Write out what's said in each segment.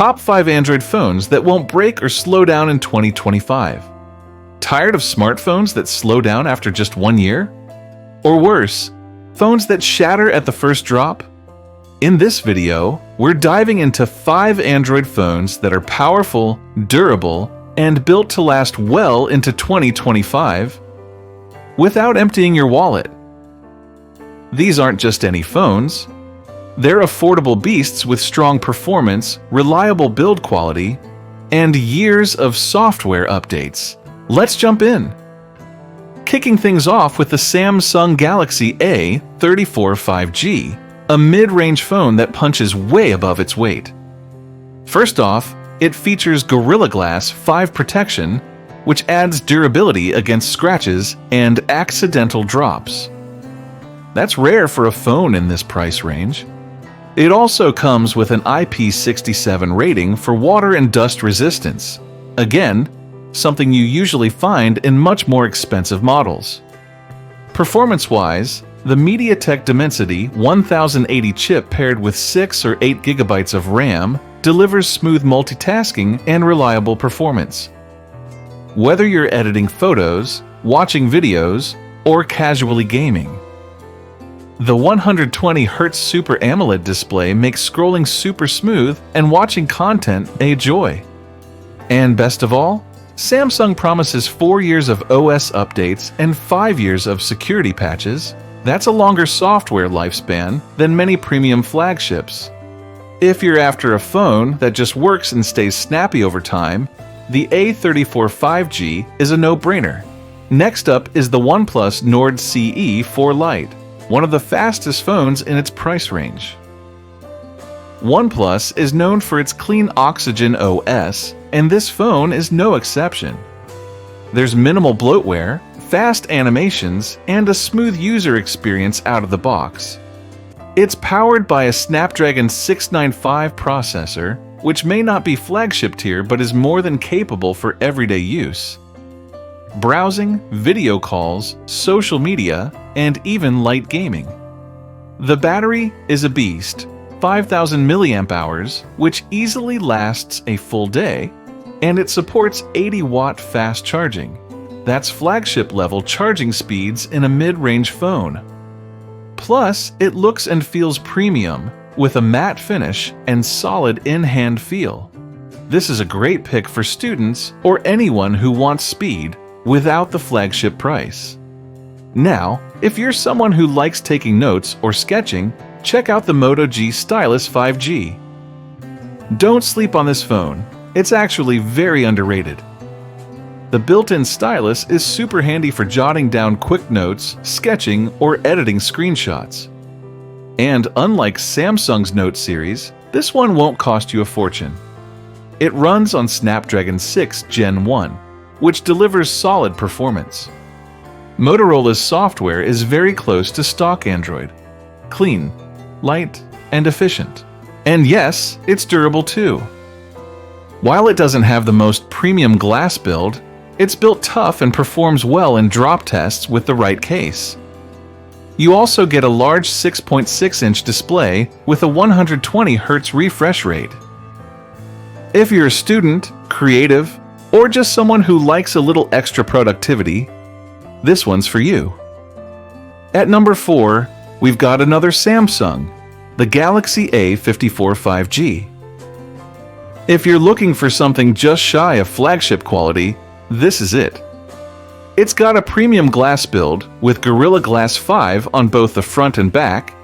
Top 5 Android phones that won't break or slow down in 2025. Tired of smartphones that slow down after just 1 year? Or worse, phones that shatter at the first drop? In this video, we're diving into 5 Android phones that are powerful, durable, and built to last well into 2025 without emptying your wallet. These aren't just any phones. They're affordable beasts with strong performance, reliable build quality, and years of software updates. Let's jump in. Kicking things off with the Samsung Galaxy A34 5G, a mid-range phone that punches way above its weight. First off, it features Gorilla Glass 5 protection, which adds durability against scratches and accidental drops. That's rare for a phone in this price range. It also comes with an IP67 rating for water and dust resistance. Again, something you usually find in much more expensive models. Performance-wise, the MediaTek Dimensity 1080 chip paired with 6 or 8 GB of RAM delivers smooth multitasking and reliable performance. Whether you're editing photos, watching videos, or casually gaming. The 120Hz Super AMOLED display makes scrolling super smooth and watching content a joy. And best of all, Samsung promises 4 years of OS updates and 5 years of security patches. That's a longer software lifespan than many premium flagships. If you're after a phone that just works and stays snappy over time, the A34 5G is a no-brainer. Next up is the OnePlus Nord CE4 Lite, one of the fastest phones in its price range. OnePlus is known for its clean Oxygen OS, and this phone is no exception. There's minimal bloatware, fast animations, and a smooth user experience out of the box. It's powered by a Snapdragon 695 processor, which may not be flagship tier but is more than capable for everyday use. Browsing, video calls, social media, and even light gaming. The battery is a beast, 5,000 mAh, which easily lasts a full day, and it supports 80-watt fast charging. That's flagship-level charging speeds in a mid-range phone. Plus, it looks and feels premium, with a matte finish and solid in-hand feel. This is a great pick for students or anyone who wants speed without the flagship price. Now, if you're someone who likes taking notes or sketching, check out the Moto G Stylus 5G. Don't sleep on this phone. It's actually very underrated. The built-in stylus is super handy for jotting down quick notes, sketching, or editing screenshots. And unlike Samsung's Note series, this one won't cost you a fortune. It runs on Snapdragon 6 Gen 1, which delivers solid performance. Motorola's software is very close to stock Android. Clean, light, and efficient. And yes, it's durable too. While it doesn't have the most premium glass build, it's built tough and performs well in drop tests with the right case. You also get a large 6.6-inch display with a 120Hz refresh rate. If you're a student, creative, or just someone who likes a little extra productivity, this one's for you. At number 4, we've got another Samsung, the Galaxy A54 5G. If you're looking for something just shy of flagship quality, this is it. It's got a premium glass build with Gorilla Glass 5 on both the front and back,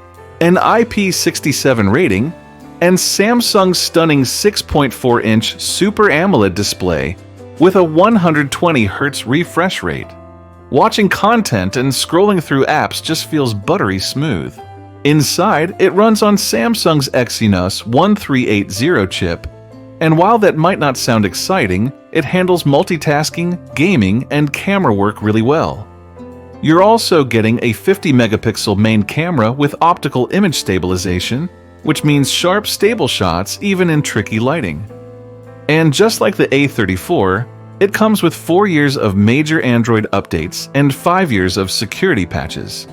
an IP67 rating, and Samsung's stunning 6.4-inch Super AMOLED display with a 120Hz refresh rate. Watching content and scrolling through apps just feels buttery smooth. Inside, it runs on Samsung's Exynos 1380 chip, and while that might not sound exciting, it handles multitasking, gaming, and camera work really well. You're also getting a 50-megapixel main camera with optical image stabilization, which means sharp, stable shots even in tricky lighting. And just like the A34, it comes with 4 years of major Android updates and 5 years of security patches.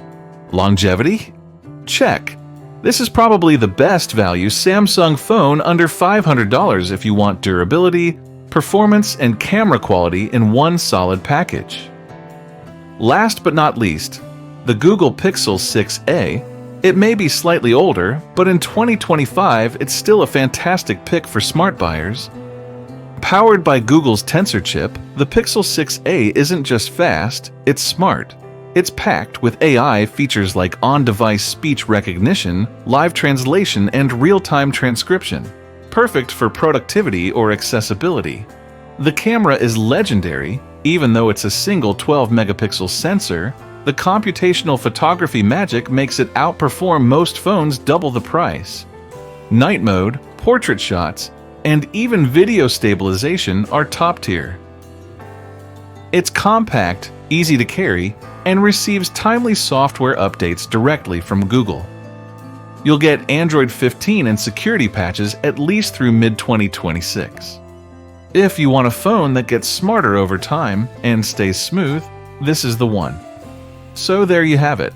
Longevity? Check. This is probably the best value Samsung phone under $500 if you want durability, performance, and camera quality in one solid package. Last but not least, the Google Pixel 6a. It may be slightly older, but in 2025 it's still a fantastic pick for smart buyers. Powered by Google's Tensor chip, the Pixel 6a isn't just fast, it's smart. It's packed with AI features like on-device speech recognition, live translation, and real-time transcription, perfect for productivity or accessibility. The camera is legendary. Even though it's a single 12-megapixel sensor, the computational photography magic makes it outperform most phones double the price. Night mode, portrait shots, and even video stabilization are top tier. It's compact, easy to carry, and receives timely software updates directly from Google. You'll get Android 15 and security patches at least through mid-2026. If you want a phone that gets smarter over time and stays smooth, this is the one. So there you have it.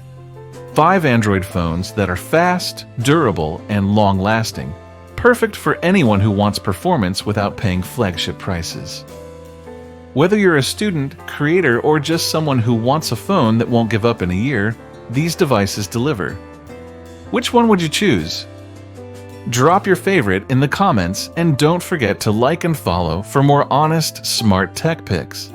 5 Android phones that are fast, durable, and long-lasting. Perfect for anyone who wants performance without paying flagship prices. Whether you're a student, creator, or just someone who wants a phone that won't give up in a year, these devices deliver. Which one would you choose? Drop your favorite in the comments and don't forget to like and follow for more honest, smart tech picks.